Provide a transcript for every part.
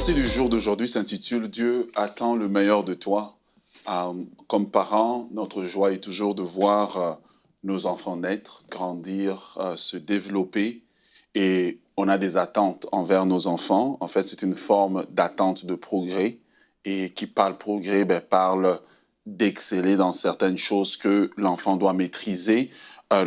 pensée du jour d'aujourd'hui s'intitule « Dieu attend le meilleur de toi ». Comme parents, notre joie est toujours de voir nos enfants naître, grandir, se développer. Et on a des attentes envers nos enfants. En fait, c'est une forme d'attente de progrès. Et qui parle progrès, parle d'exceller dans certaines choses que l'enfant doit maîtriser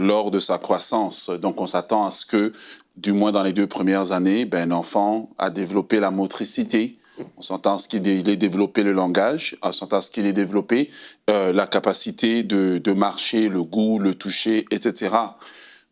lors de sa croissance. Donc, on s'attend à ce que, du moins dans les 2 premières années, l'enfant a développé la motricité. On s'entend à ce qu'il ait développé le langage, on s'entend à ce qu'il ait développé la capacité de marcher, le goût, le toucher, etc.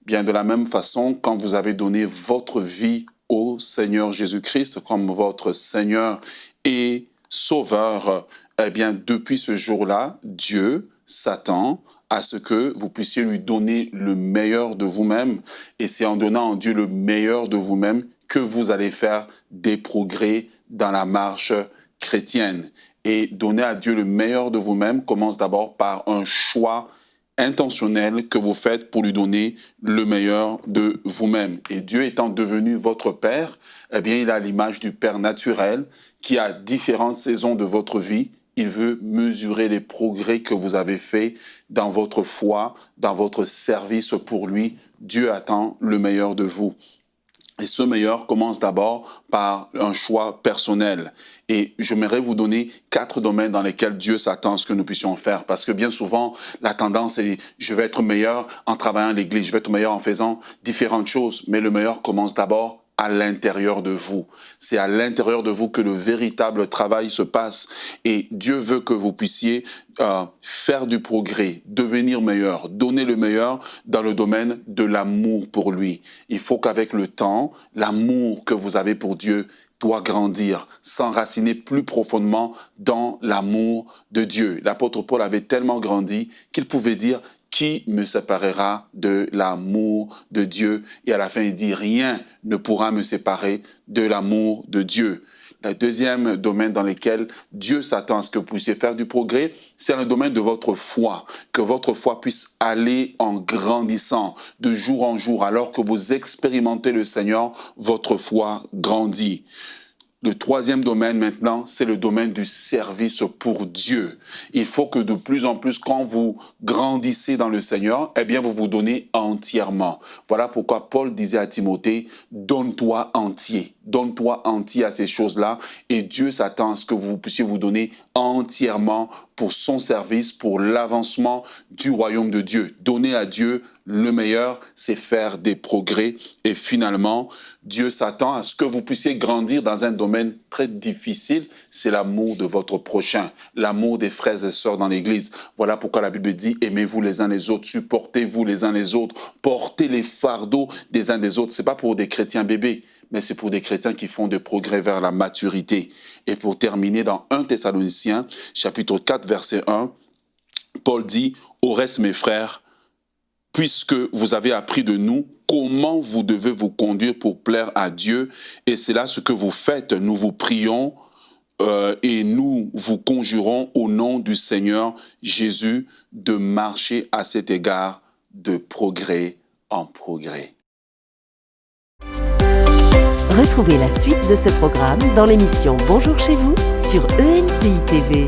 Bien de la même façon, quand vous avez donné votre vie au Seigneur Jésus-Christ comme votre Seigneur et Sauveur, eh bien, depuis ce jour-là, Dieu s'attend à ce que vous puissiez lui donner le meilleur de vous-même. Et c'est en donnant à Dieu le meilleur de vous-même que vous allez faire des progrès dans la marche chrétienne. Et donner à Dieu le meilleur de vous-même commence d'abord par un choix intentionnel que vous faites pour lui donner le meilleur de vous-même. Et Dieu étant devenu votre Père, eh bien, il a l'image du Père naturel qui, à différentes saisons de votre vie, il veut mesurer les progrès que vous avez faits dans votre foi, dans votre service pour lui. Dieu attend le meilleur de vous. Et ce meilleur commence d'abord par un choix personnel. Et j'aimerais vous donner 4 domaines dans lesquels Dieu s'attend à ce que nous puissions faire. Parce que bien souvent, la tendance est « je vais être meilleur en travaillant à l'église, je vais être meilleur en faisant différentes choses ». Mais le meilleur commence d'abord à l'intérieur de vous. C'est à l'intérieur de vous que le véritable travail se passe. Et Dieu veut que vous puissiez faire du progrès, devenir meilleur, donner le meilleur dans le domaine de l'amour pour lui. Il faut qu'avec le temps, l'amour que vous avez pour Dieu doit grandir, s'enraciner plus profondément dans l'amour de Dieu. L'apôtre Paul avait tellement grandi qu'il pouvait dire « Qui me séparera de l'amour de Dieu ?» Et à la fin, il dit « Rien ne pourra me séparer de l'amour de Dieu ». Le deuxième domaine dans lequel Dieu s'attend à ce que vous puissiez faire du progrès, c'est le domaine de votre foi. Que votre foi puisse aller en grandissant de jour en jour. Alors que vous expérimentez le Seigneur, votre foi grandit. Le troisième domaine maintenant, c'est le domaine du service pour Dieu. Il faut que de plus en plus, quand vous grandissez dans le Seigneur, eh bien vous vous donnez entièrement. Voilà pourquoi Paul disait à Timothée, donne-toi entier. Donne-toi entier à ces choses-là et Dieu s'attend à ce que vous puissiez vous donner entièrement pour son service, pour l'avancement du royaume de Dieu. Donner à Dieu le meilleur, c'est faire des progrès. Et finalement, Dieu s'attend à ce que vous puissiez grandir dans un domaine très difficile, c'est l'amour de votre prochain, l'amour des frères et sœurs dans l'Église. Voilà pourquoi la Bible dit, aimez-vous les uns les autres, supportez-vous les uns les autres, portez les fardeaux des uns des autres. Ce n'est pas pour des chrétiens bébés, mais c'est pour des chrétiens qui font des progrès vers la maturité. Et pour terminer, dans 1 Thessaloniciens, chapitre 4, verset 1, Paul dit, « Au reste, mes frères, puisque vous avez appris de nous comment vous devez vous conduire pour plaire à Dieu, et c'est là ce que vous faites, nous vous prions et nous vous conjurons au nom du Seigneur Jésus de marcher à cet égard de progrès en progrès. » Retrouvez la suite de ce programme dans l'émission Bonjour chez vous sur EMCI TV.